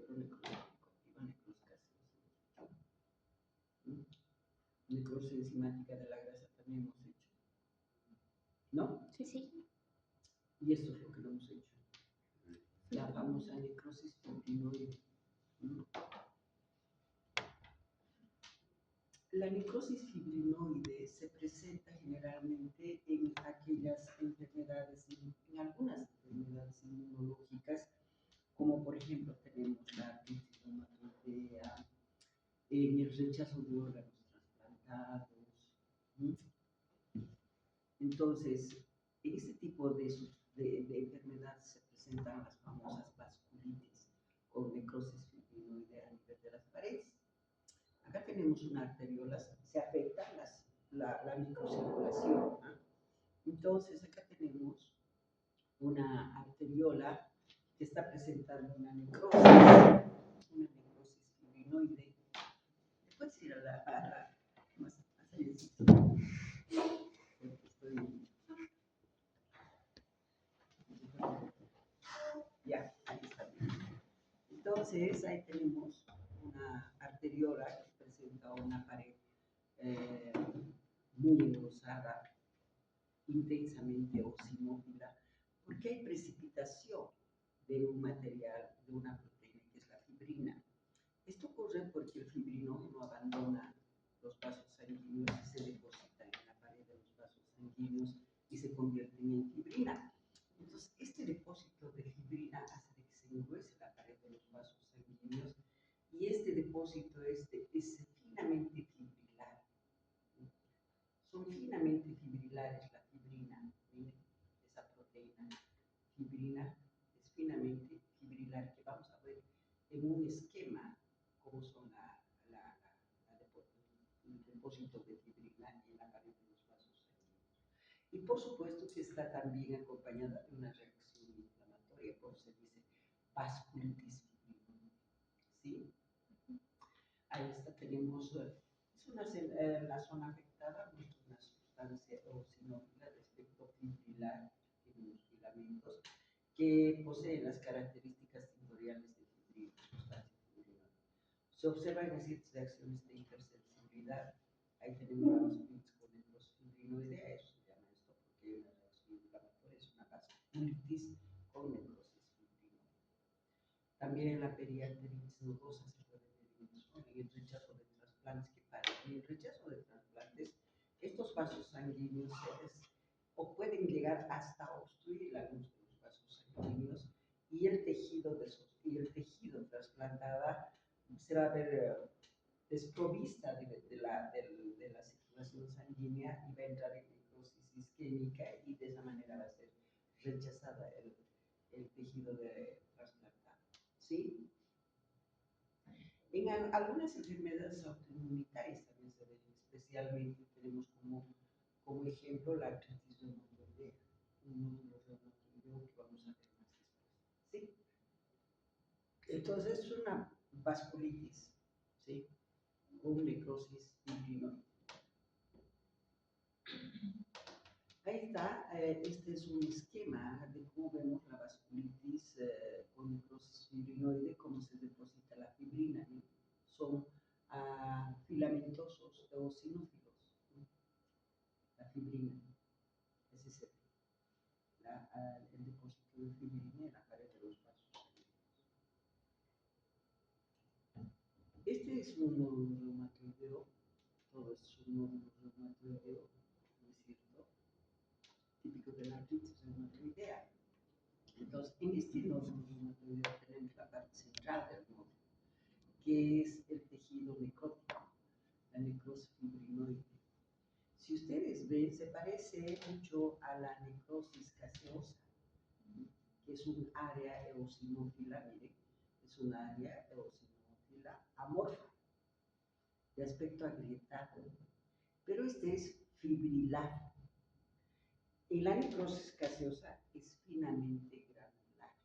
necrosis gaseosa. ¿Mm? Necrosis enzimática de la grasa también hemos hecho, ¿no? Sí, sí. Y esto es lo que no hemos hecho. La famosa necrosis fibrinoide. ¿Mm? La necrosis fibrinoide se presenta generalmente en aquellas enfermedades, en algunas enfermedades inmunológicas, como por ejemplo tenemos la artritis reumatoidea, en el rechazo de órganos trasplantados. ¿Mm? Entonces, en este tipo de enfermedades se presentan las famosas vasculitis con necrosis fibrinoide a nivel de las paredes. Acá tenemos una arteriola, se afecta la microcirculación. ¿Ah? Entonces, acá tenemos una arteriola que está presentando una necrosis fibrinoide. Puedes ir a la más allá. Ya, ahí está bien. Entonces, ahí tenemos una arteriola que presenta una pared muy engrosada, intensamente osinófila, porque hay precipitación de un material, de una proteína que es la fibrina. Esto ocurre porque el fibrinógeno abandona los vasos sanguíneos y se deposita en la pared de los vasos sanguíneos y se convierten en fibrina. Entonces, este depósito de fibrina hace de que se engruese la pared de los vasos sanguíneos y este depósito es finamente fibrilar. Son finamente fibrilares la fibrina, ¿sí? Esa proteína fibrina es finamente fibrilar, que vamos a ver en un esquema cómo son el depósito de fibrina en la pared de los vasos sanguíneos. Y por supuesto que está también acompañada de una reacción inflamatoria, por eso se dice vasculitis fibrinoide. ¿Sí? Ahí está, tenemos, la zona afectada, una sustancia eosinófila de espectro fibrilar en los filamentos que posee las características tintoriales de fibrina, sustancia fibrinoide. Se observan ciertas reacciones de hipersensibilidad. Ahí tenemos la vasculitis con necrosis fibrinoidea, eso se llama esto porque hay una reacción inflamatoria, es una vasculitis con necrosis fibrinoidea. También la periarteritis nodosa se puede ver en el rechazo de trasplantes, en el rechazo de trasplantes, estos vasos sanguíneos o pueden llegar hasta obstruir la luz de los vasos sanguíneos y el tejido trasplantada se va a ver desprovista de la circulación sanguínea y va a entrar en necrosis isquémica y de esa manera va a ser rechazada el tejido trasplantado. ¿Sí? En algunas enfermedades autoinmunitarias también se ven, especialmente tenemos como ejemplo la artritis reumatoidea, un nódulo reumatoideo que vamos a ver más después. ¿Sí? Entonces es una vasculitis, ¿sí? Con necrosis fibrinoide. Ahí está, este es un esquema de cómo vemos la vasculitis con necrosis fibrinoide, cómo se deposita la fibrina. ¿No? Son filamentosos eosinófilos, ¿no? La fibrina, ese es el depósito de fibrina en la pared de los vasos sanguíneos. Este es un nódulo reumatoideo, todo esto es un nódulo reumatoideo, ¿no es cierto? Típico de la artritis reumatoidea. Entonces, en este nódulo reumatoideo tenemos la parte central del nódulo, que es el tejido necrótico, la necrosis fibrinoide. Si ustedes ven, se parece mucho a la necrosis gaseosa, que es un área eosinófila, miren, es un área eosinófila amorfa, de aspecto agrietado, pero este es fibrilar. Y la necrosis gaseosa es finamente granular.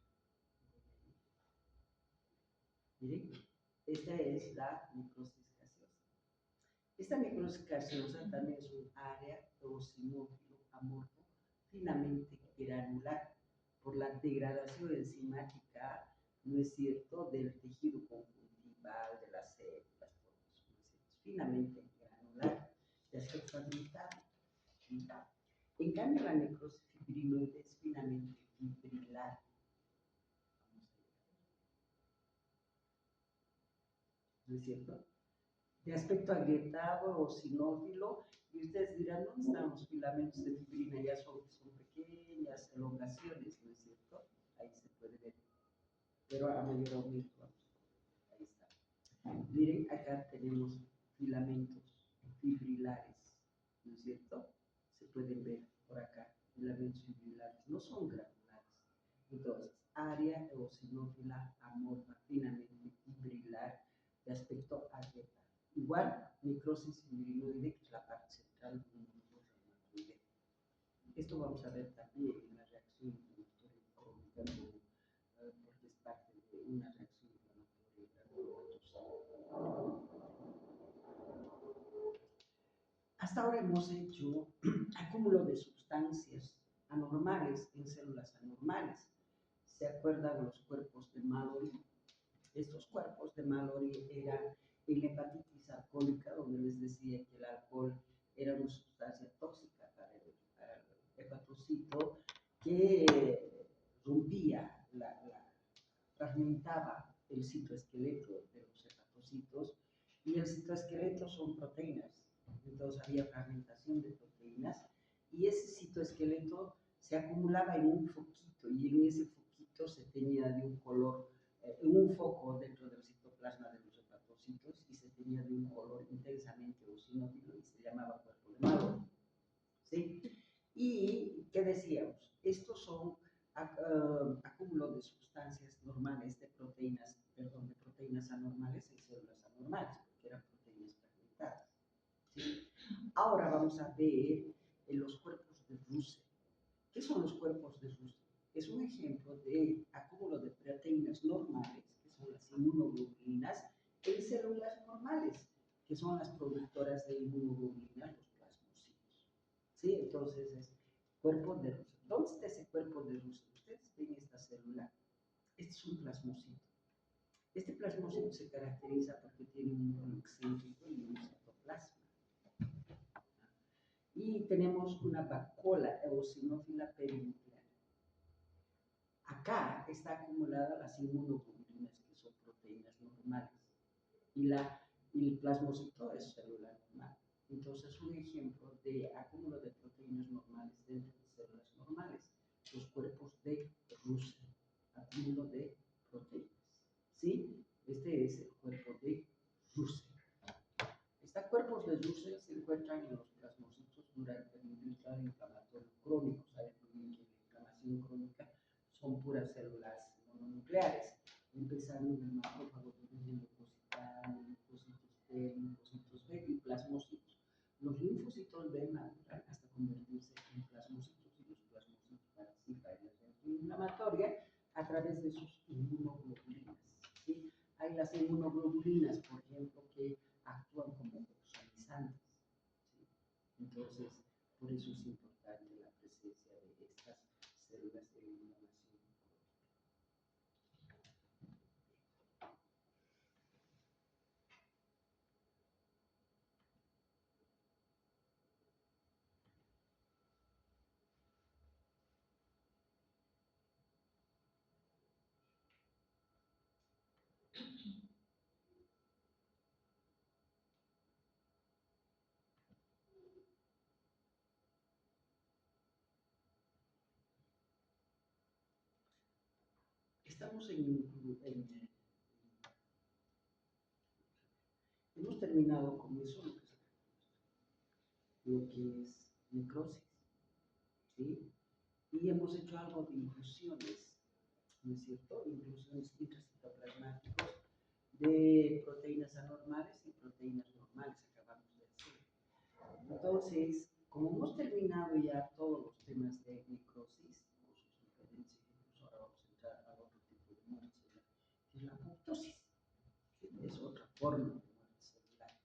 Miren, esta es la necrosis gaseosa. Esta necrosis gaseosa también es un área eosinófilo amorfo finamente granular por la degradación enzimática ¿no es cierto?, del tejido conjuntival, de las células, todo eso, ¿no es cierto? Es finamente granular, de aspecto agrietado. En cambio, la necrosis fibrinoide es finamente fibrilar. ¿No es cierto? De aspecto agrietado o sinófilo, y ustedes dirán, ¿dónde están los filamentos de fibrina? Ya son pequeñas elongaciones, ¿no es cierto? Ahí se puede ver, pero a mayor aumento, ahí está. Miren, acá tenemos filamentos fibrilares, ¿no es cierto? Se pueden ver por acá, filamentos fibrilares, no son granulares. Entonces, área eosinófila amorfa, finamente fibrilar, de aspecto agrietado. Igual, necrosis fibrinoide, que es la parte central de un grupo reumatoide. Esto vamos a ver también en la reacción inflamatoria crónica, porque es parte de una reacción inflamatoria granulomatosa. Hasta ahora hemos hecho acúmulo de sustancias anormales en células anormales. ¿Se acuerdan los cuerpos de Mallory? Estos cuerpos de Mallory eran en la hepatitis alcohólica, donde les decía que el alcohol era una sustancia tóxica para el hepatocito que rompía, fragmentaba el citoesqueleto de los hepatocitos, y el citoesqueleto son proteínas. Entonces había fragmentación de proteínas y ese citoesqueleto se acumulaba en un foquito, y en ese foquito se tenía de un color, un foco dentro del citoplasma de los hepatocitos, y se tenía de un color intensamente eosinófilo y se llamaba cuerpo de Mallory. ¿Sí? ¿Y qué decíamos? Estos son acúmulos de sustancias normales, de proteínas, perdón, de proteínas anormales en células anormales, porque eran proteínas fragmentadas. ¿Sí? Ahora vamos a ver los cuerpos de Russell. ¿Qué son los cuerpos de Russell? Es un ejemplo de acúmulo de proteínas normales, que son las inmunoglobulinas, en células normales, que son las productoras de inmunoglobulinas, los plasmocitos. ¿Sí? Entonces es cuerpo de Russell. ¿Dónde está ese cuerpo de Russell? Ustedes ven esta célula. Este es un plasmocito. Este plasmocito se caracteriza porque tiene un núcleo excéntrico y un citoplasma. Y tenemos una vacuola eosinófila perinuclear. Acá está acumulada las inmunoglobulinas, que son proteínas normales, y el plasmocito es célula normal. Entonces, un ejemplo de acúmulo de proteínas normales dentro de células normales, los cuerpos de Russell, acúmulo de proteínas. ¿Sí? Este es el cuerpo de Russell. Estos cuerpos de Russell se encuentran en los plasmocitos durante el infiltrado inflamatorio crónico. Saben muy bien que la inflamación crónica son puras células mononucleares, empezando en el macrófago, el leucocital, linfocitos T, linfocitos B y plasmocitos. Los linfocitos B maduran hasta convertirse en plasmocitos, y los plasmocitos participan en la reacción inflamatoria a través de sus inmunoglobulinas. ¿Sí? Hay las inmunoglobulinas, por ejemplo, que actúan como oxalizantes. ¿Sí? Entonces, por eso es importante la presencia de estas células de inflamación. Estamos hemos terminado con eso, lo que es necrosis, ¿sí? Y hemos hecho algo de inclusiones, ¿no es cierto? Inclusiones intracitoplasmáticos de proteínas anormales y proteínas normales, acabamos de decir. Entonces, como hemos terminado ya todos los temas de necrosis, con sus diferentes ejemplos, ahora vamos a entrar a otro tipo de muerte celular, que es la apoptosis, que es otra forma de muerte celular.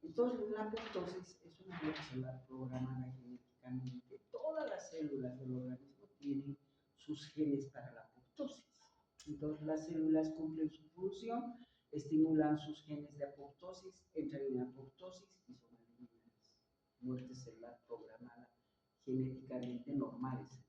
Entonces, la apoptosis es una muerte celular programada genéticamente. Todas las células del organismo tienen sus genes para la apoptosis. Entonces las células cumplen su función, estimulan sus genes de apoptosis, entran en apoptosis y son eliminadas. Muerte celular programada genéticamente normales.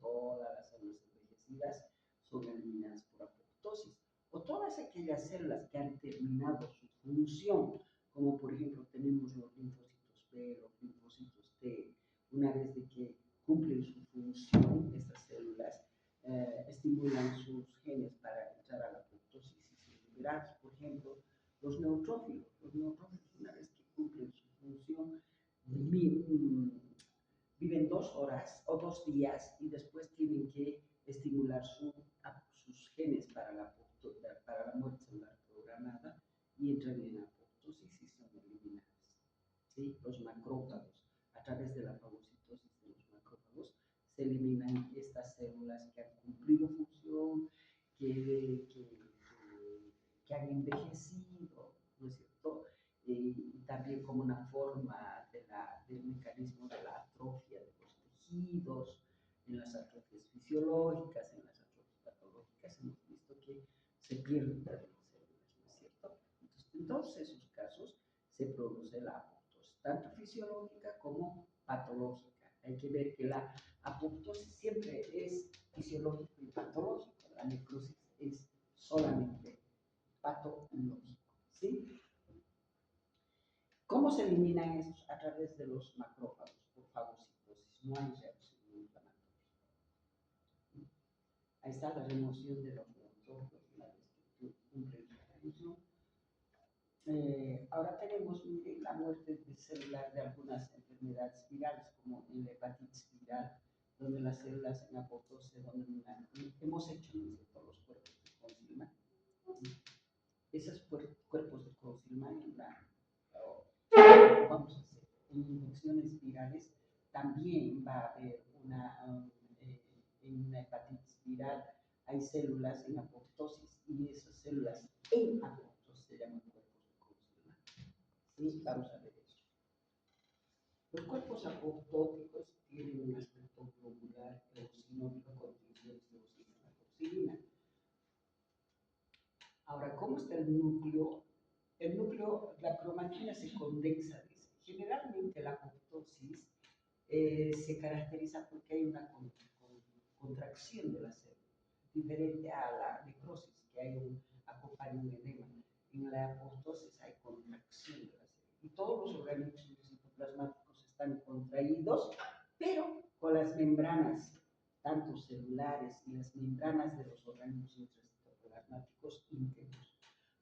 Todas las células envejecidas son eliminadas por apoptosis. O todas aquellas células que han terminado su función, como por ejemplo tenemos los linfocitos B, los linfocitos T, una vez de que cumplen su función, estas células estimulan sus genes para entrar a la apoptosis y ser liberados. Por ejemplo, los neutrófilos. Los neutrófilos, una vez que cumplen su función, viven 2 horas o 2 días y después tienen que estimular sus genes para la muerte celular programada y entran en apoptosis y son eliminadas. ¿Sí? Los macrófagos, a través de la fagocitosis de los macrófagos, se eliminan estas células que han cumplido función, que han envejecido, ¿no es cierto? Y también como una forma del mecanismo de la atrofia de los tejidos, en las atrofias fisiológicas, en las atrofias patológicas, hemos visto que se pierden también células, ¿no es cierto? Entonces, en todos esos casos se produce la apoptosis, tanto fisiológica como patológica. Hay que ver que la apoptosis siempre es fisiológico y patológico, la necrosis es solamente patológico, ¿sí? ¿Cómo se eliminan estos? A través de los macrófagos, por fagocitosis, no hay reacción inflamatoria. Ahí está la remoción de los neutrófilos, una vez que cumple el mecanismo. Ahora tenemos, miren, la muerte celular de algunas enfermedades virales, como en la hepatitis viral, donde las células en apoptosis se dominan. Hemos hecho, ¿no es cierto?, los cuerpos de Consilman. Esos cuerpos de Consilman vamos a hacer en infecciones virales, también va a haber en una hepatitis viral hay células en apoptosis y esas células en apoptosis se llaman cuerpos de Consilman. ¿Sí? Vamos a ver eso. Los cuerpos apoptóticos tienen un aspecto globular eosinófilo con tinciones de eosinofilina. Ahora, ¿cómo está el núcleo? El núcleo, la cromatina se condensa. Generalmente la apoptosis se caracteriza porque hay una contracción de la célula, diferente a la necrosis, que hay acompaña un edema. En la apoptosis hay contracción de la célula. Y todos los organismos citoplasmáticos están contraídos, pero con las membranas, tanto celulares y las membranas de los organismos intracitoplasmáticos íntegros.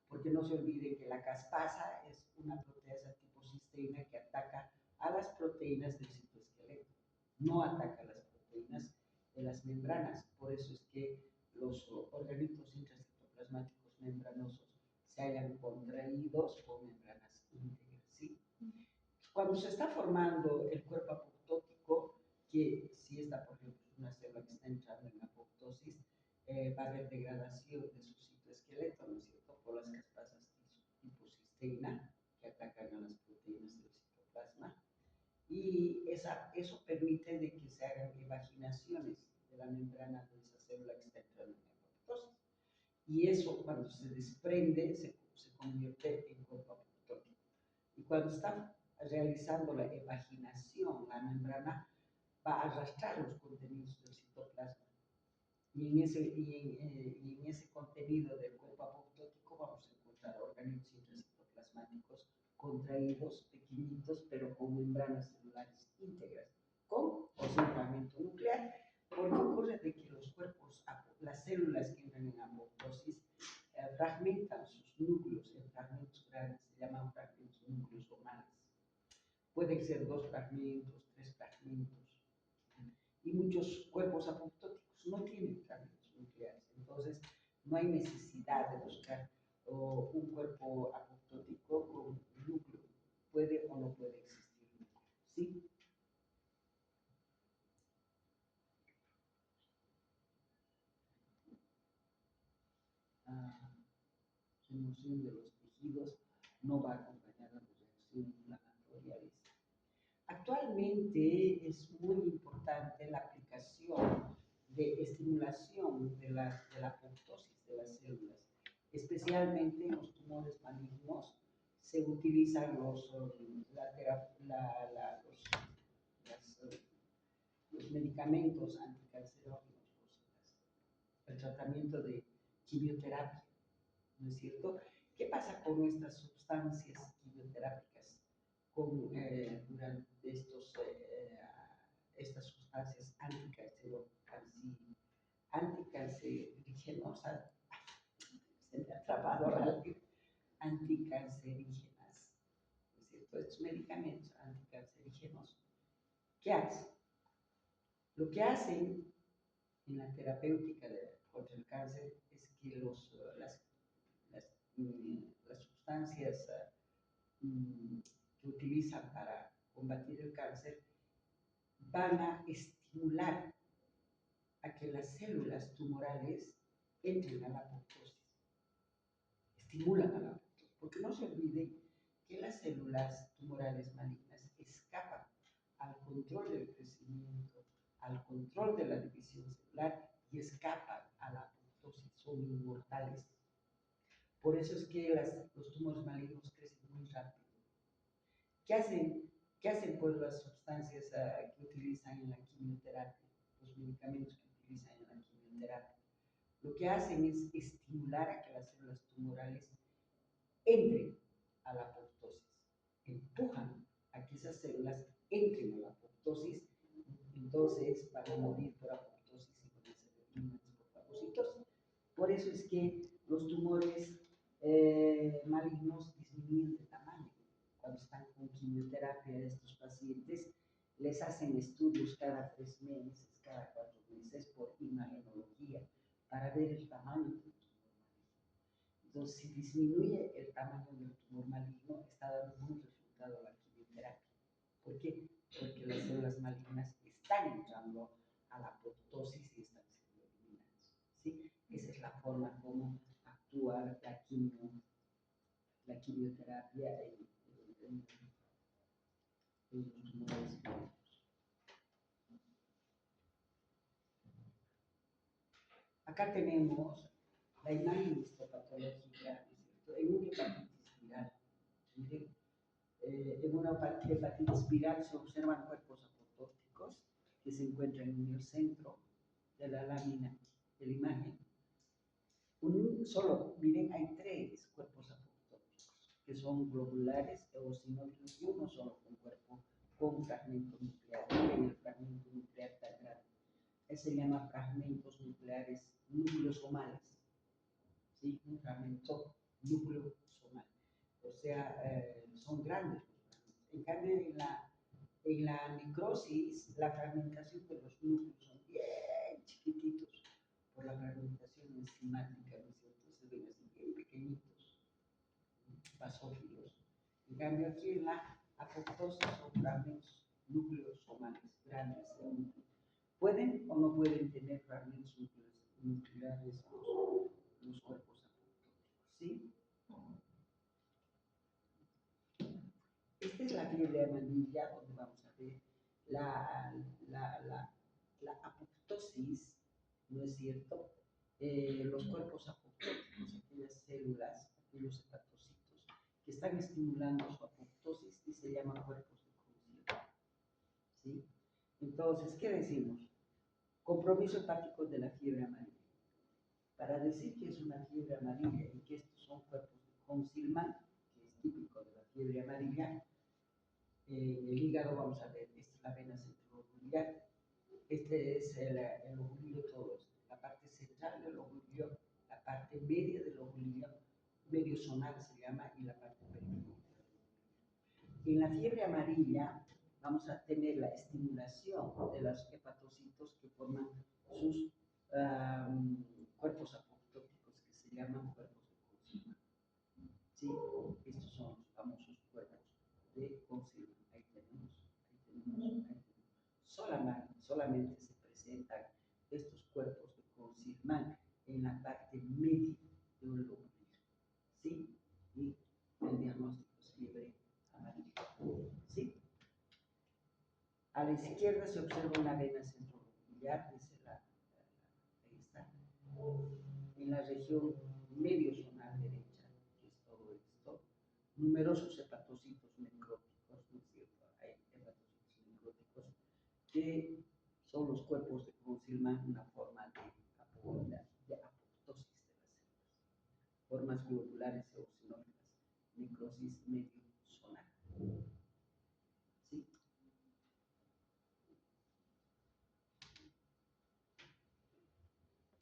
Porque no se olvide que la caspasa es una proteasa tipo cisteína que ataca a las proteínas del citoesqueleto, no ataca a las proteínas de las membranas. Por eso es que los organismos intracitoplasmáticos membranosos se hayan contraídos con membranas íntegras. ¿Sí? Cuando se está formando el cuerpo apoptótico, que si esta, por ejemplo, es una célula que está entrando en apoptosis, va a haber degradación de su citoesqueleto, ¿no es cierto?, por las caspasas tipo cisteína que atacan a las proteínas del citoplasma. Y eso permite de que se hagan evaginaciones de la membrana de esa célula que está entrando en apoptosis. Y eso, cuando se desprende, se convierte en cuerpo apoptótico. Y cuando está realizando la evaginación, la membrana va a arrastrar los contenidos del citoplasma. Y en ese contenido del cuerpo apoptótico vamos a encontrar organismos intracitoplasmáticos contraídos, pequeñitos, pero con membranas celulares íntegras, con o sin fragmento nuclear. Porque ocurre de que los cuerpos, las células que entran en apoptosis, fragmentan sus núcleos en fragmentos grandes, se llaman fragmentos nucleosomales. Pueden ser 2 fragmentos, 3 fragmentos. Y muchos cuerpos apoptóticos no tienen fragmentos nucleares. Entonces, no hay necesidad de buscar un cuerpo apoptótico con núcleo. Puede o no puede existir núcleo. ¿Sí? Remoción de los tejidos no va acompañada de reacción inflamatoria. Actualmente es muy importante la aplicación de estimulación de la apoptosis de las células. Especialmente en los tumores malignos se utilizan los medicamentos anticancerógenos, el tratamiento de quimioterapia, ¿no es cierto? ¿Qué pasa con estas sustancias quimioterápicas, durante estas sustancias anticancerígenas, se me ha trabado la lengua, anticancerígenas, ¿no es cierto? Estos medicamentos anticancerígenos, ¿qué hacen? Lo que hacen en la terapéutica contra el cáncer es que las sustancias que utilizan para combatir el cáncer van a estimular a que las células tumorales entren a la apoptosis, estimulan a la apoptosis, porque no se olviden que las células tumorales malignas escapan al control del crecimiento, al control de la división celular y escapan a la apoptosis, son inmortales. Por eso es que los tumores malignos crecen muy rápido. ¿Qué hacen? ¿Qué hacen pues las sustancias que utilizan en la quimioterapia, los medicamentos que utilizan en la quimioterapia? Lo que hacen es estimular a que las células tumorales entren a la apoptosis, empujan a que esas células entren a la apoptosis, entonces van a morir por apoptosis y van a ser eliminadas por fagocitosis. Por eso es que los tumores malignos disminuyen de tamaño. Cuando están con quimioterapia de estos pacientes, les hacen estudios cada 3 meses, cada 4 meses por imagenología para ver el tamaño del tumor maligno. Entonces, si disminuye el tamaño del tumor maligno, está dando buen resultado la quimioterapia. ¿Por qué? Porque las células malignas están entrando a la apoptosis y están siendo eliminadas. ¿Sí? Esa es la forma como actúa la quimioterapia en los tumores malignos. Acá tenemos la imagen histopatológica, ¿no es cierto? En una hepatitis viral. Miren, en una hepatitis viral se observan cuerpos apoptóticos que se encuentran en el centro de la lámina de la imagen. Miren, hay 3 cuerpos apoptóticos que son globulares, eosinófilos y uno solo con cuerpo con fragmento nuclear. Miren el fragmento nuclear tan grande. Se llama fragmentos nucleares nucleosomales. ¿Sí? Un fragmento nucleosomal. O sea, son grandes los fragmentos. En cambio, en la necrosis, la fragmentación de los núcleos son bien chiquititos por la fragmentación enzimática, ¿no es cierto? Se ven así bien pequeñitos, basófilos. En cambio, aquí en la apoptosis son fragmentos nucleosomales, grandes. ¿Pueden o no pueden tener fragmentos nucleares los cuerpos apoptóticos? ¿Sí? Esta es la fiebre amarilla donde vamos a ver la, la apoptosis, ¿no es cierto? Los cuerpos apoptóticos, aquellas células, aquellos hepatocitos que están estimulando su apoptosis y se llaman cuerpos de Kuhn-Silman. ¿Sí? Entonces, ¿qué decimos? Compromiso hepático de la fiebre amarilla. Para decir que es una fiebre amarilla y que estos son cuerpos de Kuhn-Silman, que es típico de la fiebre amarilla, el hígado, vamos a ver, esta es la vena centronuclear, este es el ovulio todo esto, la parte central del ovulio, la parte media del ovulio, medio zonal se llama, y la parte periférica. En la fiebre amarilla vamos a tener la estimulación de los hepatocitos que forman sus cuerpos apoptóticos que se llaman cuerpos de Kuhn-Silman. ¿Sí? Estos son los famosos cuerpos de Kuhn-Silman. Ahí tenemos. Solamente se presentan estos cuerpos de Kuhn-Silman en la parte media del ovulio. ¿Sí? Y el diagnóstico es fiebre amarilla. ¿Sí? A la izquierda se observa una vena centronuclear, dice en la región medio zonal derecha, que es todo esto, numerosos hepatocitos necróticos, ¿no es cierto? Hay hepatocitos necróticos que son los cuerpos de Consilman, una forma de apoptosis de las células, formas globulares eosinófilas, necrosis medio zonal. ¿Sí?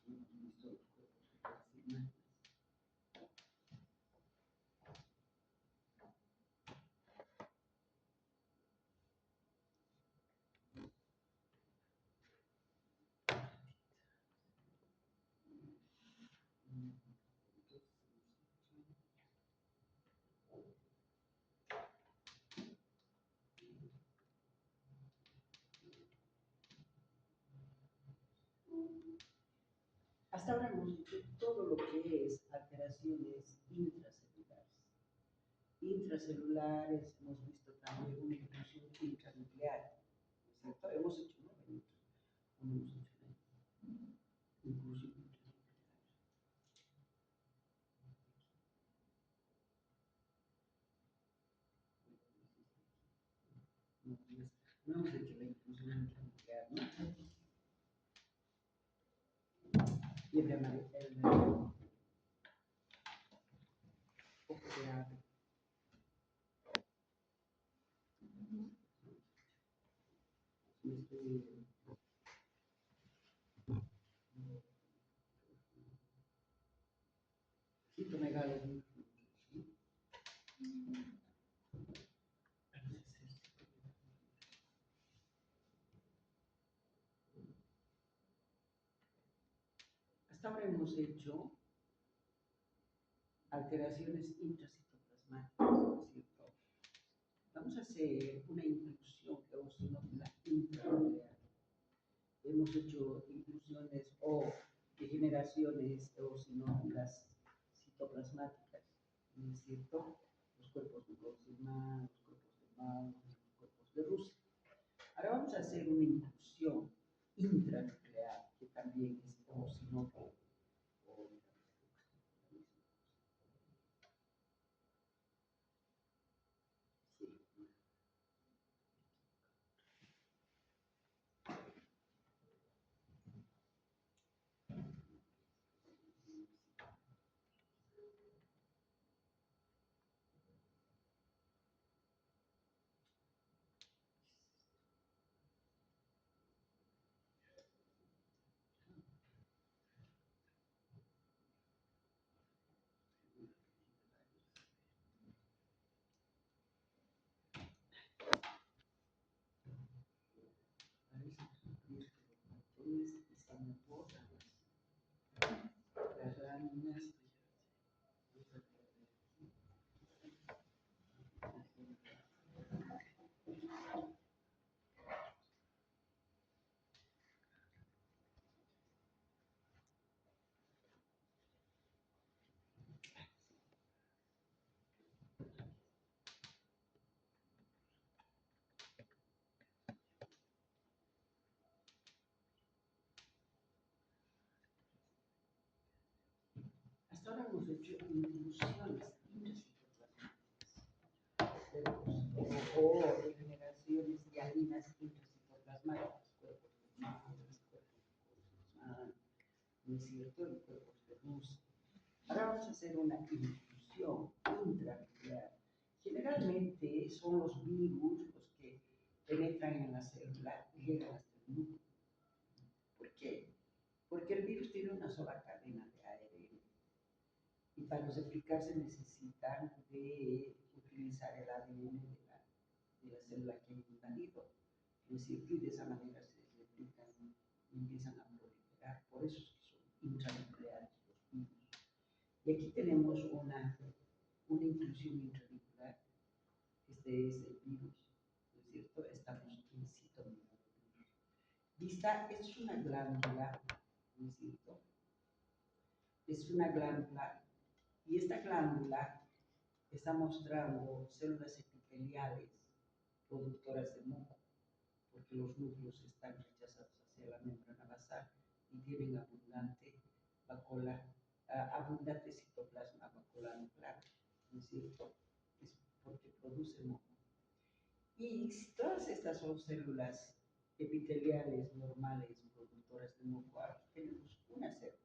Hemos visto los cuerpos de Consilman. Hasta ahora hemos dicho todo lo que es alteraciones intracelulares. Intracelulares, hemos visto también una inclusión intranuclear, ¿no es cierto? Hemos hecho 9 minutos, no hemos hecho nada. Inclusión intranuclear. No hemos hecho la inclusión intranuclear, ¿no? Fiebre amarilla, el poco de ave. Citomegalo. Hasta ahora hemos hecho alteraciones intracitoplasmáticas, ¿no es cierto? Vamos a hacer una inclusión eosinófila intranuclear. Hemos hecho inclusiones o degeneraciones eosinófilas citoplasmáticas, ¿no es cierto? Los cuerpos de Consilman, los cuerpos de Mao, los cuerpos de Rusia. Ahora vamos a hacer una inclusión intranuclear, que también es eosinófila. Las láminas. Hasta ahora hemos hecho inclusiones intracitoplasmáticas o degeneraciones hialinas intracitoplasmáticas, cuerpos de madres, cuerpos de Consilman, ¿no es cierto? Y cuerpos de Rusia. Ahora vamos a hacer una inclusión intranuclear. Generalmente son los virus los que penetran en la célula y llegan hasta el núcleo. ¿Por qué? Porque el virus tiene una sola cadena de ARN y para replicarse necesitan de utilizar el ADN de la célula que han invadido, ¿no es cierto? Y de esa manera se replican y empiezan a proliferar. Por eso es que son intranucleares los virus. Y aquí tenemos una inclusión intranuclear. Este es el virus, ¿no es cierto? Estamos in situ. Esta es una glándula, ¿no es cierto? Es una glándula y esta glándula está mostrando células epiteliales productoras de moco, porque los núcleos están rechazados hacia la membrana basal y tienen abundante vacuola abundante citoplasma maculano claro, ¿no es cierto? Es porque produce moco. Y si todas estas son células epiteliales normales productoras de moco, aquí tenemos una célula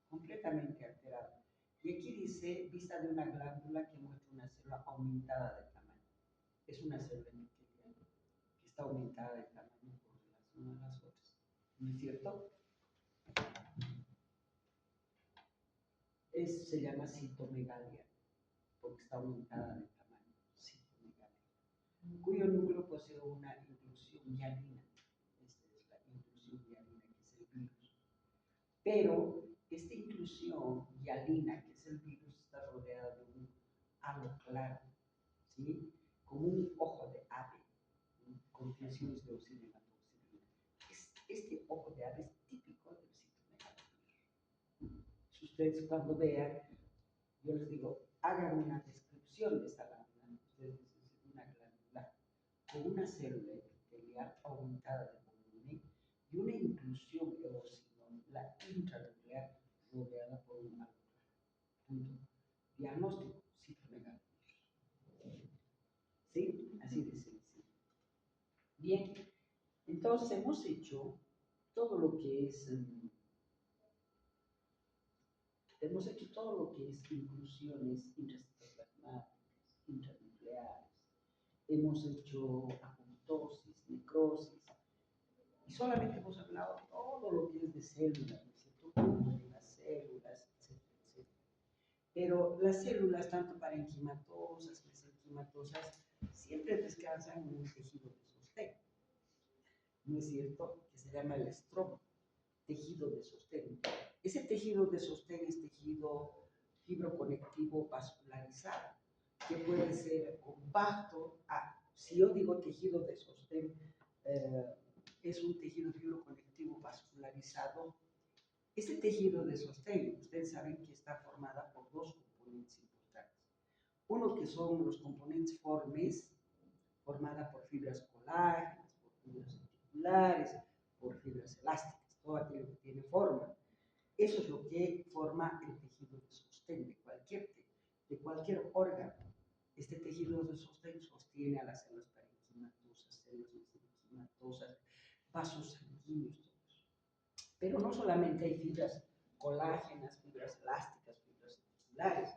completamente alterada. Y aquí dice, vista de una glándula que muestra una célula aumentada de tamaño. Es una célula epitelial que está aumentada de tamaño por relación a las otras. ¿No es cierto? Se llama citomegalia, porque está aumentada de tamaño. Citomegalia. Cuyo núcleo posee una inclusión hialina. Esta es la inclusión hialina, que es el virus. Pero esta inclusión hialina, que es el virus, está rodeada de un halo claro, ¿sí? Como un ojo de ave, ¿sí? Con tensiones de oxidematoxilina. Este ojo de ave es típico del citomegalovir. Si ustedes cuando vean, yo les digo, hagan una descripción de esta glándula. Ustedes dicen una glándula con una célula epitelial aumentada de volumen y una inclusión eosinófila intranuclear rodeada por un halo claro. Punto. Diagnóstico, citomegalovir. ¿Sí? Así de sencillo. Bien, entonces hemos hecho todo lo que es, hemos hecho todo lo que es inclusiones intracitoplasmáticas, intranucleares, hemos hecho apoptosis, necrosis, y solamente hemos hablado todo lo que es de células, ¿no es cierto? De las células, etcétera, etcétera. Pero las células, tanto parenquimatosas, mesenquimatosas, siempre descansan en un tejido de sostén, ¿no es cierto? Que se llama el estroma, tejido de sostén. Ese tejido de sostén es tejido fibroconectivo vascularizado, que puede ser compacto. Si yo digo tejido de sostén, es un tejido fibroconectivo vascularizado. Este tejido de sostén, ustedes saben que está formada por dos componentes importantes. Uno que son los componentes formes, formada por fibras colágenas, por fibras articulares, por fibras elásticas, todo aquello que tiene forma. Eso es lo que forma el tejido de sostén de cualquier órgano. Este tejido de sostén sostiene a las células parenquimatosas, células mesenquimatosas, vasos sanguíneos, todo eso. Pero no solamente hay fibras colágenas, fibras elásticas, fibras articulares,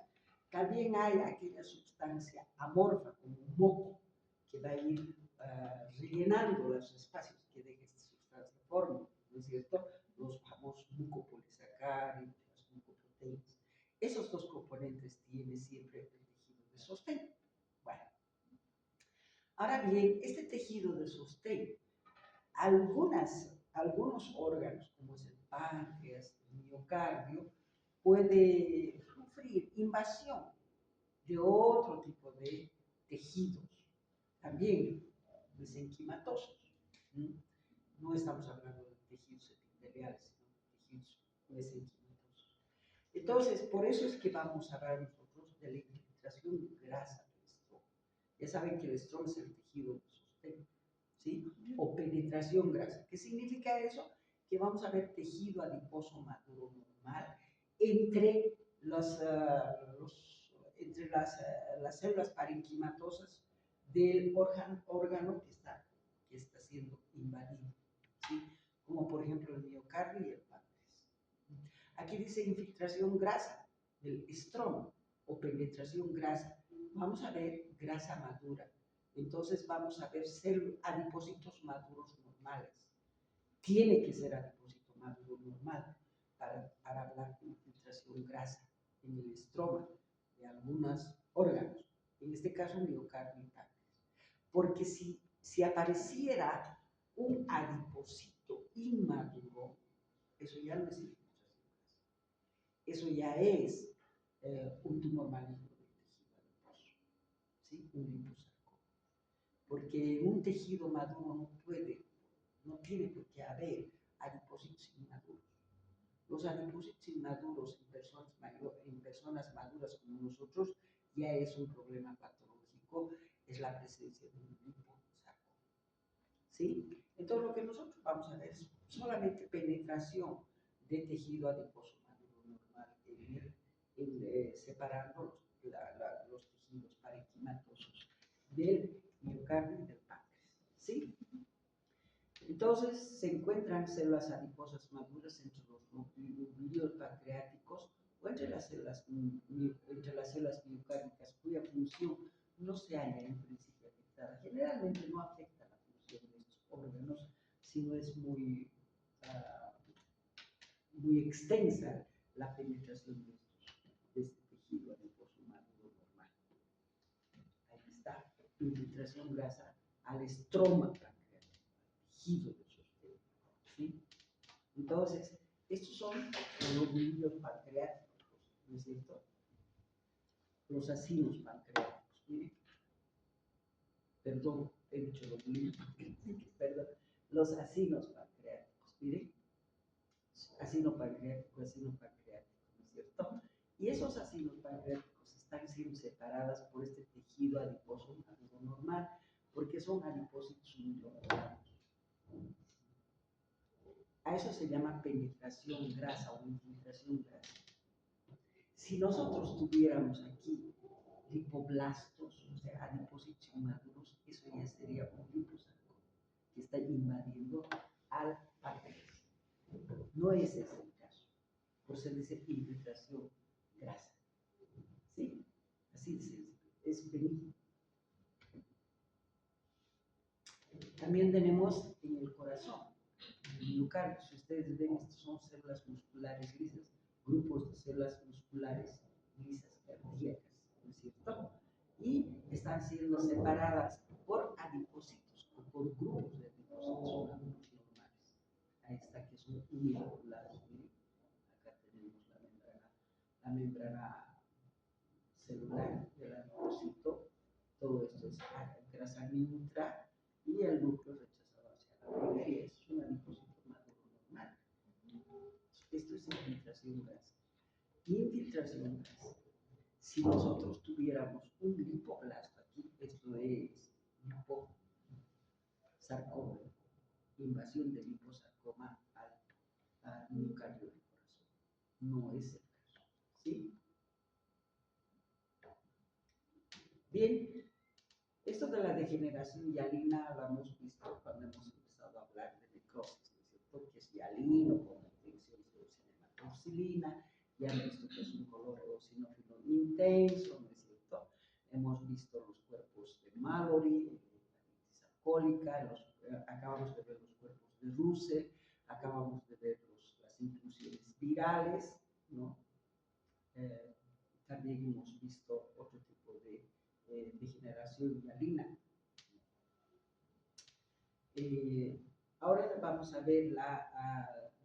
también hay aquella sustancia amorfa, como un moco, que va a ir rellenando los espacios que deja esta sustancia forma, ¿no es cierto? Los famosos mucopolisacáridos, las mucoproteínas. Esos dos componentes tiene siempre el tejido de sostén. Bueno, ahora bien, este tejido de sostén, algunos órganos, como es el páncreas, el miocardio, puede sufrir invasión de otro tipo de tejidos, también mesenquimatosos. No estamos hablando de tejidos epiteliales, sino de tejidos mesenquimatosos. Entonces, por eso es que vamos a hablar nosotros de la infiltración grasa del estroma. Ya saben que el estroma es el tejido de sostén, ¿sí? O penetración grasa. ¿Qué significa eso? Que vamos a ver tejido adiposo maduro normal entre entre las células parenquimatosas del órgano que está siendo invadido, ¿sí? Como por ejemplo el miocardio y el páncreas. Aquí dice infiltración grasa del estroma o penetración grasa. Vamos a ver grasa madura. Entonces vamos a ver adipocitos maduros normales. Tiene que ser adipocito maduro normal para hablar de infiltración grasa en el estroma de algunos órganos, en este caso miocardio y páncreas. Porque si apareciera un adipocito inmaduro, eso ya no es infiltración grasa, eso ya es un tumor maligno del tejido adiposo, ¿sí? Un liposarcoma. Porque en un tejido maduro no tiene por qué haber adipocitos inmaduros. Los adipocitos inmaduros en personas maduras como nosotros ya es un problema patológico, es la presencia de un liposarcoma. ¿Sí? Entonces lo que nosotros vamos a ver es solamente penetración de tejido adiposo maduro normal en el separando los tejidos parenquimatosos del miocardio y del páncreas. ¿Sí? Entonces se encuentran células adiposas maduras entre los ganglios pancreáticos o entre las células miocárdicas cuya función no se halla en principio afectada. Generalmente no afecta la función de estos órganos, sino es muy extensa la penetración de este tejido adiposo maduro normal. Ahí está, infiltración grasa al estroma pancreático, al tejido de sostén. ¿Sí? Entonces, estos son los ganglios pancreáticos, ¿no es cierto? Los acinos pancreáticos. Miren, perdón, he dicho los ganglios pancreáticos, perdón, los acinos pancreáticos, miren, acino pancreático, ¿no es cierto? Y esos acinos pancreáticos están siendo separadas por este tejido adiposo maduro normal, porque son adipósitos unilocuados. A eso se llama penetración grasa o infiltración grasa. Si nosotros tuviéramos aquí lipoblastos, o sea, adipósitos inmaduros, eso ya sería un liposarcoma que está invadiendo al páncreas. No es ese el caso. Por eso se dice infiltración grasa. ¿Sí? Así de sencillo. Es benigno. También tenemos en el corazón, el miocardio. Si ustedes ven, estas son células musculares lisas, grupos de células musculares lisas cardíacas, ¿no es cierto? Y están siendo separadas por adipocitos o por grupos de adipocitos maduros normales. Ahí está, que son univoculares. Acá tenemos la membrana celular del adipocito. Todo esto es grasa neutra y el núcleo rechazado hacia la periferia. Es un adipocito maduro normal. Esto es infiltración grasa. Infiltración grasa. Si nosotros tuviéramos un lipoblasto aquí, esto es liposarcoma, invasión del liposarcoma al miocardio del corazón. No es el caso. ¿Sí? Bien, esto de la degeneración hialina lo hemos visto cuando hemos empezado a hablar de necrosis, ¿no es cierto? Que es hialino con intenciones de cinematoxilina, ya han visto que es un color eosinófilo intenso, ¿no es cierto? Hemos visto los cuerpos de Mallory, hepatitis alcohólica, acabamos de ver los cuerpos de Russell, acabamos de ver las inclusiones virales, ¿no? También hemos visto otro tipo de degeneración hialina. Ahora vamos a ver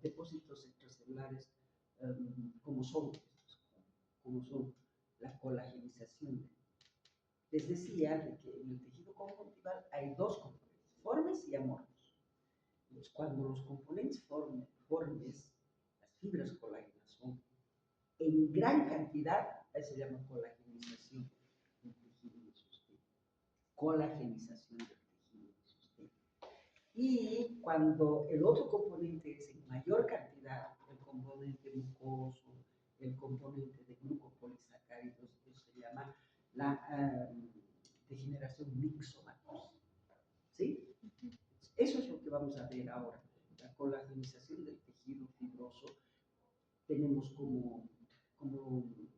depósitos extracelulares, como son la colagenización. Les decía de que en el tejido conjuntival hay dos componentes, formes y amorfos. Entonces, cuando los componentes formes, las fibras colágenas son en gran cantidad, se llama colagenización del tejido de sostén. Colagenización del tejido de sostén. Y cuando el otro componente es en mayor cantidad, el componente mucoso, el componente de glucopolisacáridos, eso se llama la degeneración mixomatosa. ¿Sí? Eso es lo que vamos a ver ahora. La colagenización del tejido fibroso. Tenemos como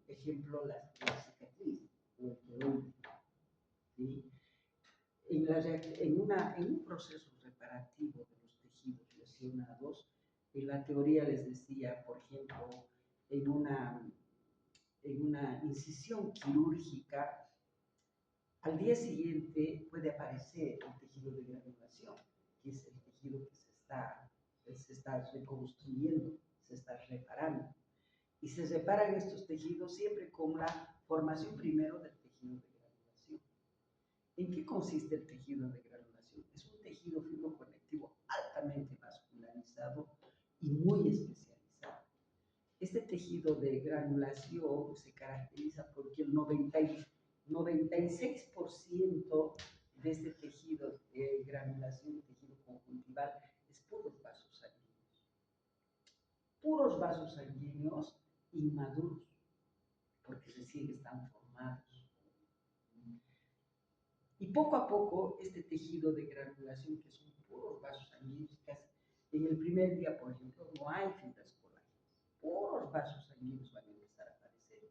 ejemplo la cicatriz o el queloide. ¿Sí? En un proceso reparativo de los tejidos lesionados, en la teoría les decía, por ejemplo, en una incisión quirúrgica, al día siguiente puede aparecer el tejido de granulación, que es el tejido que se está reconstruyendo, se está reparando. Y se separan estos tejidos siempre con la formación primero del tejido de granulación. ¿En qué consiste el tejido de granulación? Es un tejido fibroconectivo altamente vascularizado y muy especializado. Este tejido de granulación se caracteriza porque el 96% de este tejido de granulación, tejido conjuntival, es puros vasos sanguíneos. Puros vasos sanguíneos inmaduros. porque recién están formados. Y poco a poco, este tejido de granulación, que son puros vasos sanguíneos, en el primer día, por ejemplo, no hay fibras colágenas, puros vasos sanguíneos van a empezar a aparecer.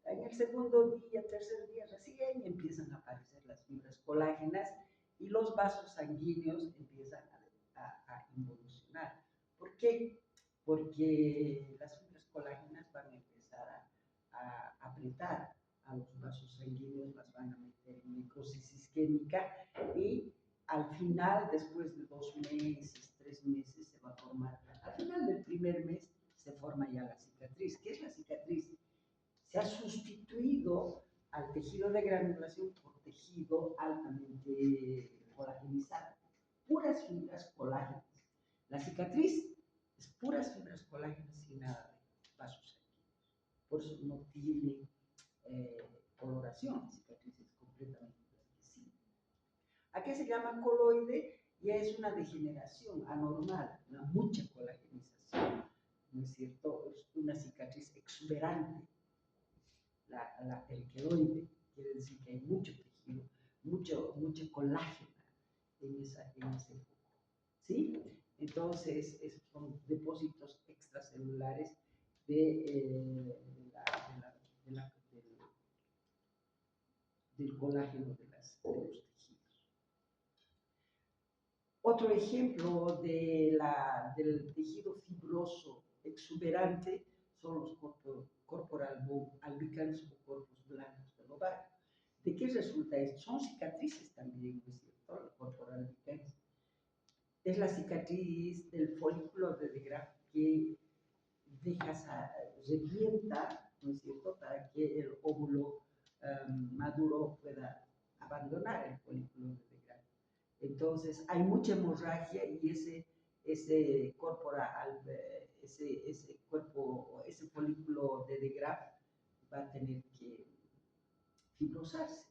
En el segundo día, tercer día, recién empiezan a aparecer las fibras colágenas y los vasos sanguíneos empiezan a involucionar. ¿Por qué? Porque las fibras colágenas van a empezar a apretar a los vasos sanguíneos, las van a meter en necrosis isquémica y al final, después de 2 meses, 3 meses, se va a formar. Al final del primer mes se forma ya la cicatriz. ¿Qué es la cicatriz? Se ha sustituido al tejido de granulación por tejido altamente colagenizado. Puras fibras colágenas. La cicatriz es puras fibras colágenas sin nada de vasos sanguíneos. Por eso no tiene coloración, la cicatriz es completamente blanquecina. ¿A qué se llama coloide? Ya es una degeneración anormal, una mucha colagenización, ¿no es cierto? Es una cicatriz exuberante, el queloide, quiere decir que hay mucho tejido, mucho colágeno en ese foco, ¿sí? Entonces, esos son depósitos extracelulares del colágeno de los tejidos. Otro ejemplo del tejido fibroso exuberante son los corporal albicanes o corpos blancos del ovario. ¿De qué resulta esto? Son cicatrices también, ¿no es cierto? El corporal albicanes es la cicatriz del folículo de Degraf que revienta, ¿no es cierto?, para que el óvulo maduro pueda abandonar el folículo de Degraf. Entonces, hay mucha hemorragia y ese folículo de Degraf va a tener que fibrosarse,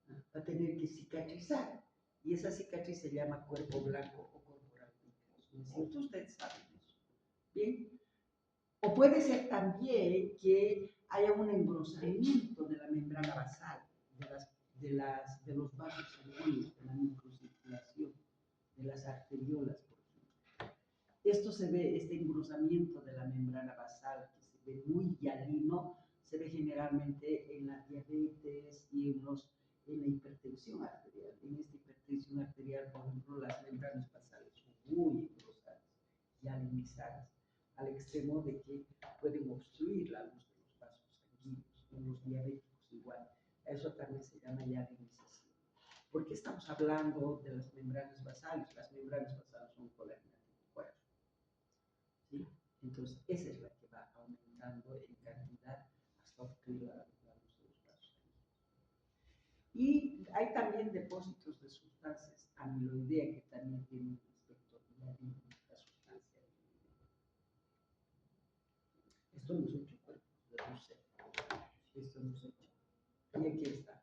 ¿no? Va a tener que cicatrizar. Y esa cicatriz se llama cuerpo blanco o corporal albicanes, ¿no es cierto? Ustedes saben eso. Bien. O puede ser también que haya un engrosamiento de la membrana basal, de los vasos sanguíneos, de la microcirculación, de las arteriolas, por ejemplo. Esto se ve, este engrosamiento de la membrana basal, que se ve muy hialino, se ve generalmente en la diabetes y en la hipertensión arterial. En esta hipertensión arterial, por ejemplo, las membranas basales son muy engrosadas, hialinizadas, al extremo de que pueden obstruir la luz de los vasos sanguíneos. En los diabéticos igual. Eso también se llama hialinización. ¿Por qué estamos hablando de las membranas basales? Las membranas basales son colágeno tipo 4. ¿Sí? Entonces, esa es la que va aumentando en cantidad hasta obstruir la luz de los vasos sanguíneos. Y hay también depósitos de sustancias amiloidea que también tienen un aspecto hialino. Esto hemos hecho cuerpos de Russell. Esto hemos hecho. Y aquí está.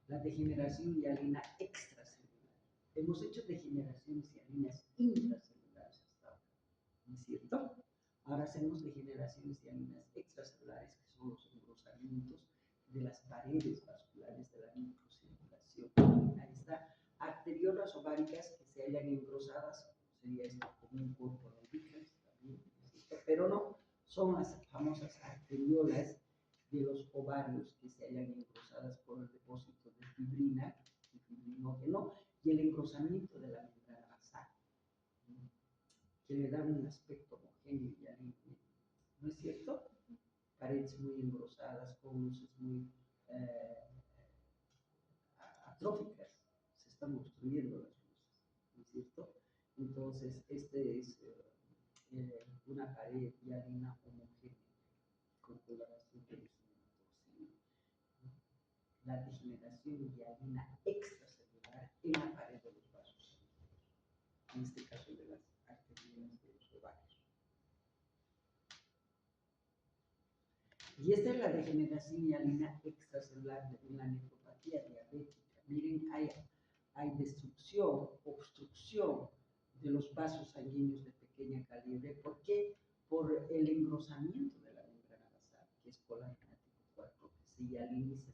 La degeneración hialina extracelular. Hemos hecho degeneraciones hialinas intracelulares hasta ahora, ¿no es cierto? Ahora hacemos degeneraciones hialinas extracelulares, que son los engrosamientos de las paredes vasculares de la microcirculación. Ahí está. Arteriolas ováricas que se hayan engrosadas, sería esto como un corpo albicans también, pero no, son las famosas arteriolas de los ovarios que se hayan engrosadas por el depósito de fibrina y fibrinógeno y el engrosamiento de la membrana basal, que le dan un aspecto homogéneo y alivio. ¿No es cierto? Paredes muy engrosadas, con luces muy atróficas, se están obstruyendo las luces, ¿no es cierto? Entonces, este es una pared hialina homogénea con coloración de la degeneración hialina extracelular en la pared de los vasos, en este caso de las arterias de los ovarios. Y esta es la degeneración hialina extracelular en la nefropatía diabética. Miren, hay destrucción, obstrucción de los vasos sanguíneos de pequeña calibre. ¿Por qué? Por el engrosamiento de la membrana basal, que es colágeno tipo 4. se hialiniza.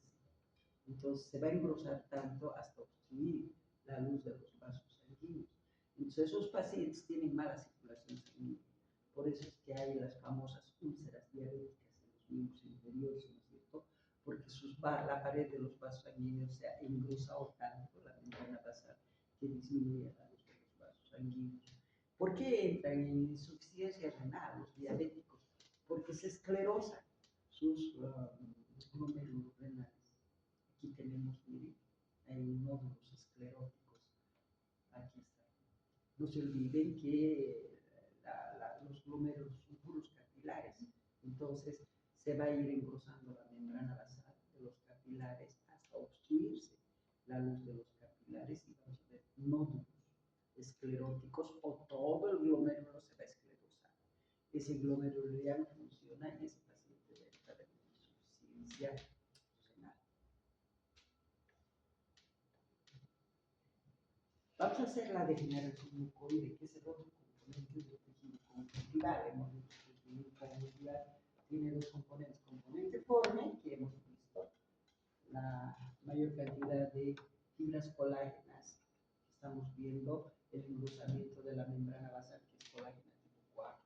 Entonces se va a engrosar tanto hasta obstruir la luz de los vasos sanguíneos. Entonces esos pacientes tienen mala circulación sanguínea. Por eso es que hay las famosas úlceras diabéticas en los miembros inferiores, ¿no es cierto? Porque la pared de los vasos sanguíneos se ha engrosado tanto, la membrana basal, que disminuye la luz de los vasos sanguíneos. ¿Por qué entran en insuficiencia renal los diabéticos? Porque se esclerosan sus glómerulos renales. Aquí tenemos, miren, hay nódulos escleróticos. Aquí está. No se olviden que los glómerulos son puros capilares. Entonces, se va a ir engrosando la membrana basal de los capilares hasta obstruirse la luz de los capilares y vamos a ver nódulos escleróticos o todo el glomérulo se va a esclerosar. Ese glomérulo ya no funciona y ese paciente debe estar en insuficiencia renal. Vamos a hacer la degeneración mucoide, que es el otro componente del tejido conjuntival. Hemos dicho que el tejido conjuntival tiene dos componentes. Componente forme, que hemos visto, la mayor cantidad de fibras colágenas que estamos viendo, el engrosamiento de la membrana basal, que es colágena tipo 4,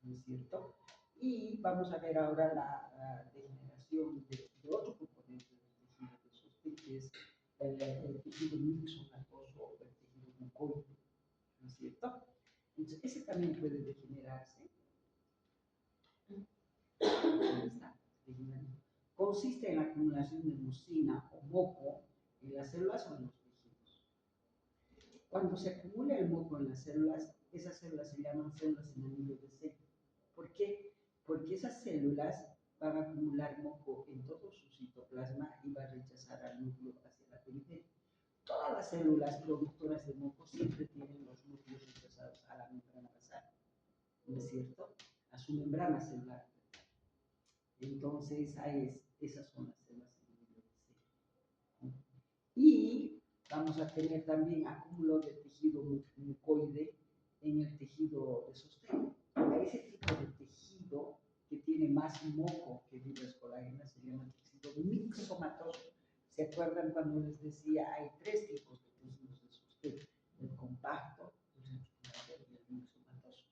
¿no es cierto? Y vamos a ver ahora la degeneración de otro componente del tejido de sostén, que es el tejido mixomatoso o el tejido mucoide, ¿no es cierto? Entonces, ese también puede degenerarse. Consiste en la acumulación de mucina o moco en las células o en los tejidos. Cuando se acumula el moco en las células, esas células se llaman células en anillo de sello. ¿Por qué? Porque esas células van a acumular moco en todo su citoplasma y va a rechazar al núcleo hacia la periferia. Todas las células productoras de moco siempre tienen los núcleos rechazados a la membrana basal, ¿no es cierto? A su membrana celular. Entonces, esas son las células en anillo de sello. Y vamos a tener también acúmulo de tejido mucoide en el tejido de sostén. A ese tipo de tejido que tiene más moco que fibras colágenas se llama tejido mixomatoso. ¿Se acuerdan cuando les decía hay tres tipos de tejidos de sostén? El compacto, el reticular y el mixomatoso.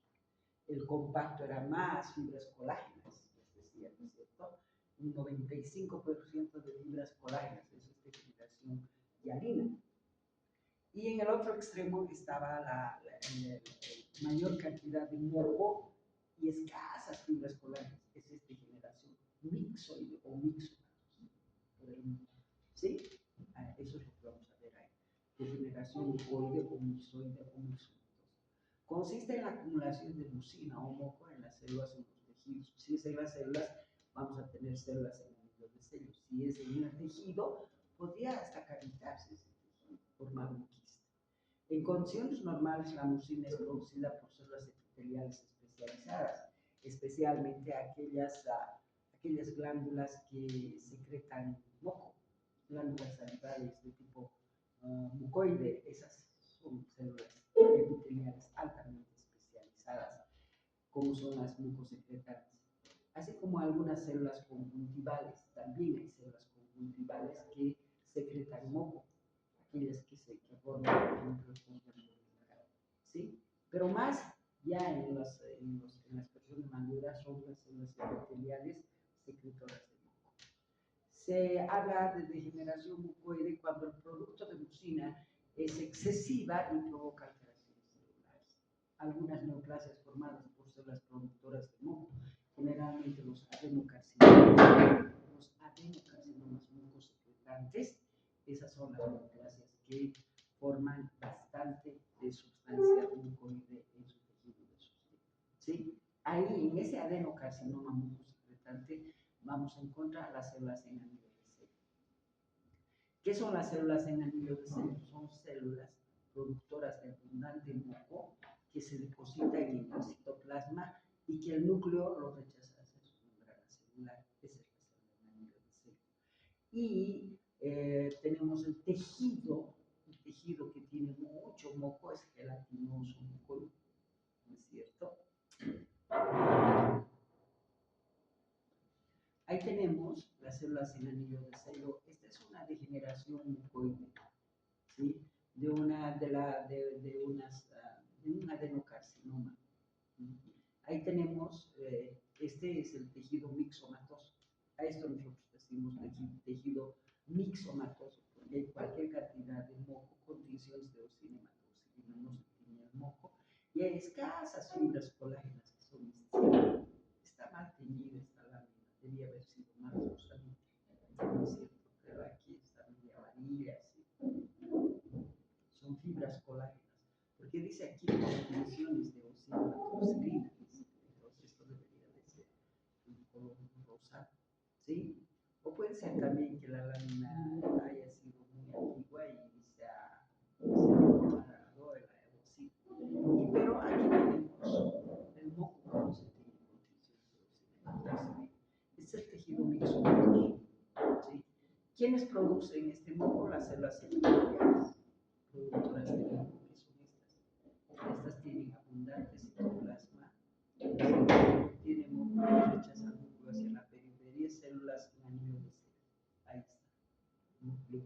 El compacto era más fibras colágenas, les decía, ¿no es cierto? Un 95% de fibras colágenas, eso es degeneración hialina. Y en el otro extremo estaba la mayor cantidad de moco y escasas fibras colágenas, esa es degeneración mixoide o mixomatosa. ¿Sí? Eso es lo que vamos a ver ahí. Degeneración mucoide o mixoide o mixomatosa. Consiste en la acumulación de mucina o moco en las células o en los tejidos. Si es en las células, vamos a tener células en anillo de sello. Si es en el tejido, podría hasta cavitarse ese tejido, formar un quiste. En condiciones normales, la mucina es producida por células epiteliales especializadas, especialmente aquellas glándulas que secretan moco, glándulas salivales de tipo mucoide. Esas son células epiteliales altamente especializadas, como son las mucosecretantes. Así como algunas células conjuntivales, también hay células conjuntivales que secretan moco, aquellas que forman, por ejemplo, el órgano, ¿sí? Pero más ya en las personas maduras son las células epiteliales secretoras de moco. Se habla de degeneración mucoide cuando el producto de mucina es excesiva y provoca alteraciones celulares. Algunas neoplasias formadas por células productoras de moco, generalmente los adenocarcinomas mucosecretantes, esas son las neoplasias que forman bastante de sustancia mucoide en su tejido de sostén. ¿Sí? Ahí, en ese adenocarcinoma mucosecretante, vamos a encontrar las células en anillo de sello. ¿Qué son las células en anillo de sello? Son células productoras de abundante moco que se depositan en el citoplasma y que el núcleo lo rechaza hacia su membrana celular. Esa es la célula en anillo de sello. Y tenemos el tejido que tiene mucho moco, es gelatinoso mucoide, ¿no es cierto? Ahí tenemos las las células sin anillo de sello. Esta es una degeneración mucoide, ¿sí? De un adenocarcinoma. Ahí tenemos, este es el tejido mixomatoso. A esto nosotros decimos tejido mixomatoso, porque hay cualquier cantidad de moco con tinciones de osinematoxilina, no se tiñe el moco, y hay escasas fibras colágenas que son necesarias. Está mal teñida esta lámina, debía haber sido más rosadita, ¿no es cierto? Pero aquí está media amarilla, ¿sí? Son fibras colágenas, porque dice aquí condiciones de osinematoxilina, entonces esto debería de ser un color rosado, ¿sí? O puede ser también que la lámina haya sido muy antigua y se ha deteriorado el sí. Pero aquí tenemos el moco como se tiene con tinciones de osinematoxilina. Es el tejido mixomatoso, ¿sí? ¿Quiénes producen este moco? Las células epiteliales productoras de moco, que son estas. Estas tienen abundante citoplasma, tienen moco que rechaza el núcleo hacia la periferia, células en anillo de sello. Ahí está, núcleo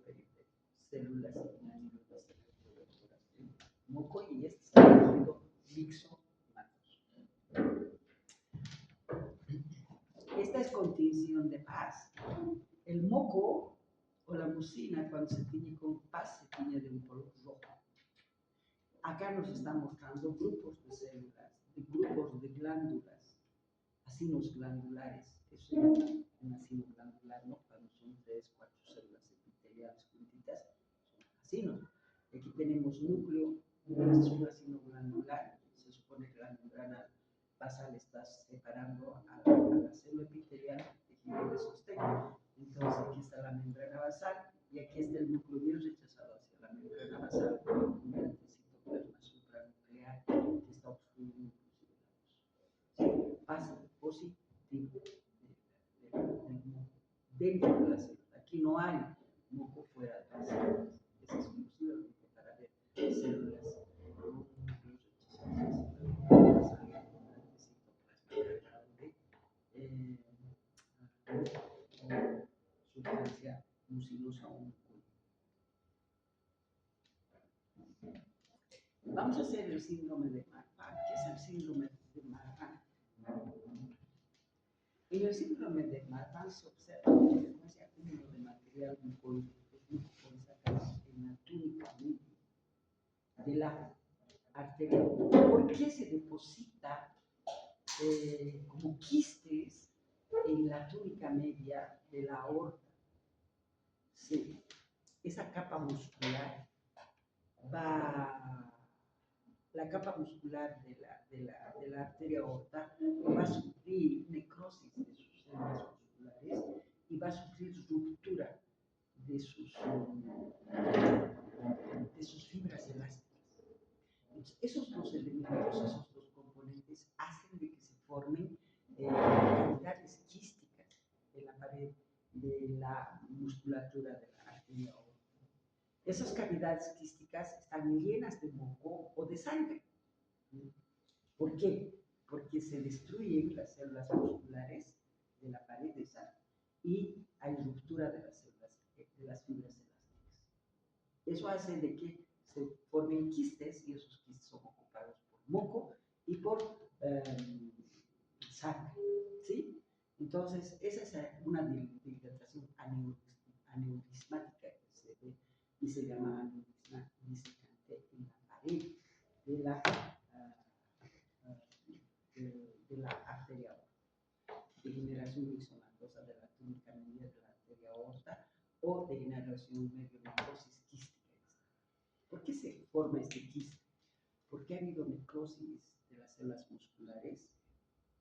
periférico, células en anillo de sello productoras de moco, y este es el tejido mixomatoso. Esta es con tinción de paz. El moco o la mucina, cuando se tiñe con paz, se tiñe de un color rojo. Acá nos está mostrando grupos de células, grupos de glándulas, acinos glandulares. Eso se llama un acino glandular, ¿no? Cuando son 3, 4 células epiteliales juntitas, son acinos. Aquí tenemos núcleo, este es un acino glandular. Se supone que la membrana basal está separando a la célula epitelial del tejido de sostén. Entonces aquí está la membrana basal y aquí está el núcleo bien rechazado hacia la membrana basal, mediante citoplasma supranuclear que está obstruyendo inclusive la luz. Pasa positivo del moco dentro de la célula. Aquí no hay moco fuera de las células. Es exclusivamente para ver células con núcleos rechazados hacia la membrana basal mediante citoplasma cargado de sustancia mucinosa o mucoide. Vamos a hacer el síndrome de Marfan. ¿Qué es el síndrome de Marfan? En el síndrome de Marfan se observa con frecuencia acúmulo de material mucoide en la túnica media de la arteria. ¿Por qué se deposita como quistes en la túnica media de la aorta? Sí, esa capa muscular la capa muscular de la arteria aorta va a sufrir necrosis de sus células musculares y va a sufrir ruptura de sus fibras elásticas. Entonces, esos dos elementos, esos dos componentes hacen de que se formen cavidades quísticas en la pared de la musculatura de la arteria aorta. Esas cavidades quísticas están llenas de moco o de sangre. ¿Por qué? Porque se destruyen las células musculares de la pared esa y hay ruptura de las células, de las fibras elásticas. Eso hace de que se formen quistes y esos quistes son ocupados por moco y por sangre, ¿sí? Entonces, esa es una dilatación aneurismática que se ve y se llama aneurisma disecante en la pared de la arteria aorta. Degeneración mixomatosa de la túnica media de la arteria aorta o degeneración medionecrosis quística. ¿Por qué se forma este quiste? Porque ha habido necrosis de las células musculares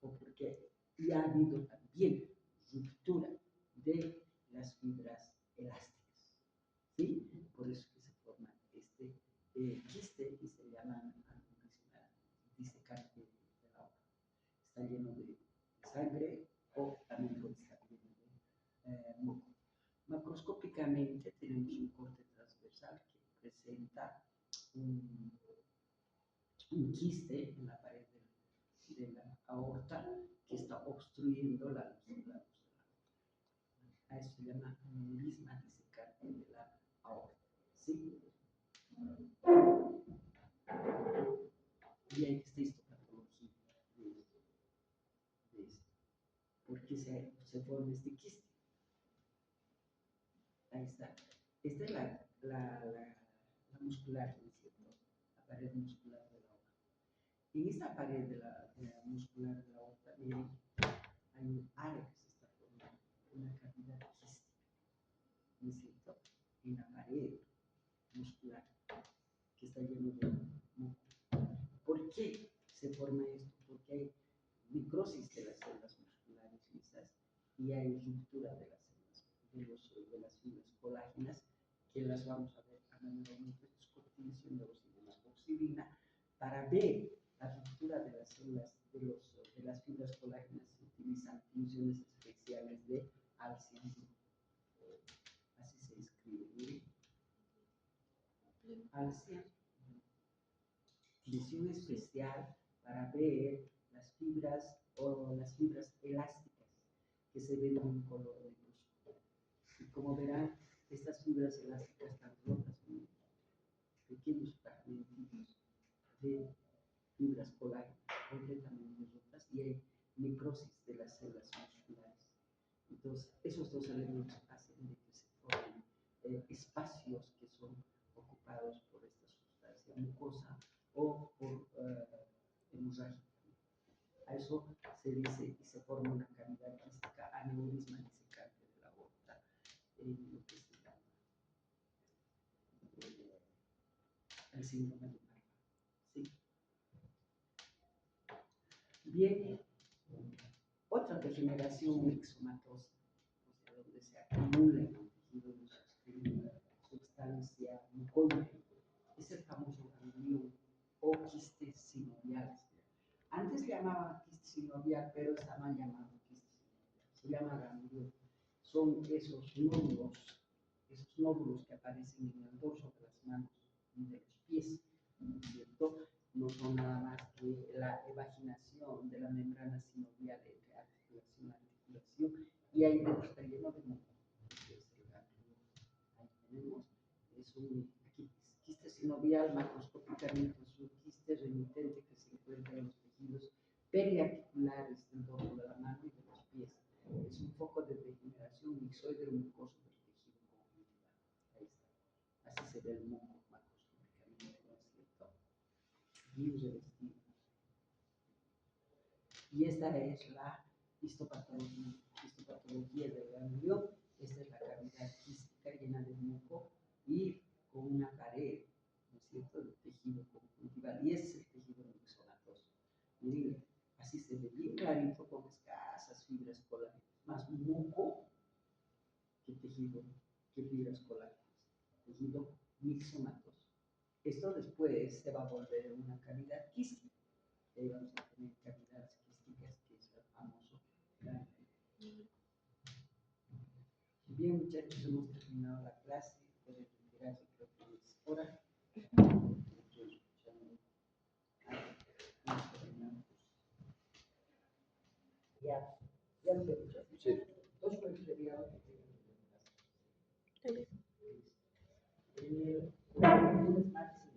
o porque y ha habido también ruptura de las fibras elásticas, ¿sí? Por eso que se forma este quiste y se llama aneurisma disecante de la aorta. Está lleno de sangre o también puede estar lleno de moco. Macroscópicamente tenemos un corte transversal que presenta un quiste en la pared de la aorta que está obstruyendo la luz A eso se llama aneurisma disecante de la aorta. ¿Sí? Y ahí está histopatología de esto. ¿Por qué se forma este quiste? Ahí está. Esta es la muscular, ¿no es cierto? La pared muscular de la aorta. En esta pared de la muscular de la aorta, miren, hay un área que se está formando, una cavidad quística, ¿no es cierto? En la pared muscular, que está lleno de muco. ¿Por qué se forma esto? Porque hay necrosis de las células musculares lisas y hay ruptura de las células, de las fibras colágenas, que las vamos a ver a mayor aumento. Esto es corticosteroides, neurocilina, para ver la ruptura de las células, de las fibras colágenas. Se utilizan funciones especiales de Alciandro. Así se escribe, miren. Alciandro. Visión especial para ver las fibras o las fibras elásticas que se ven de un color negruzco. Y como verán, estas fibras elásticas están rotas en pequeños fragmentos de fibras colágenas completamente rotas y hay necrosis de las células musculares. Entonces, esos dos elementos hacen de que se formen espacios que son ocupados por esta sustancia mucosa o por hemorragia. A eso se dice y se forma una cavidad quística, aneurisma disecante de la aorta, en lo que se llama el síndrome de Marfan. ¿Sí? Bien, otra degeneración mixomatosa, o sea, donde se acumula en el tejido una sustancia mucoide, es el famoso ganglión o quiste sinovial. Antes le llamaban quiste sinovial, pero está mal llamado quiste sinovial. Se llama ganglión. Son esos nódulos que aparecen en el dorso de las manos y de los pies, ¿no es cierto? No son nada más que la evaginación de la membrana sinovial entre articulación y articulación, y ahí dentro está lleno de muco. Ahí tenemos, es un quiste sinovial, macroscópicamente es un quiste remitente que se encuentra en los tejidos periarticulares del dorso de la mano y de los pies. Es un foco de degeneración mixoide mucoso del tejido conjuntival. Ahí está. Así se ve el muco macroscópicamente, ¿no es cierto? Bien revestido. Y esta es la histopatología del ganglión. Esta es la cavidad quística llena de muco y con una pared, ¿no es cierto?, del tejido conjuntival. Y ese es el tejido mixomatoso. Miren, así se ve bien clarito con escasas fibras colágenas. Más muco que tejido, que fibras colágenas. Tejido mixomatoso. Esto después se va a volver una cavidad quística. Ahí vamos a tener cavidades quísticas, que es el famoso ganglio. Bien, muchachos, hemos terminado la clase. Pueden retirarse, creo que es hora. Ya lo he dicho. Sí. Dos fue el feriado que tienen en el lunes, martes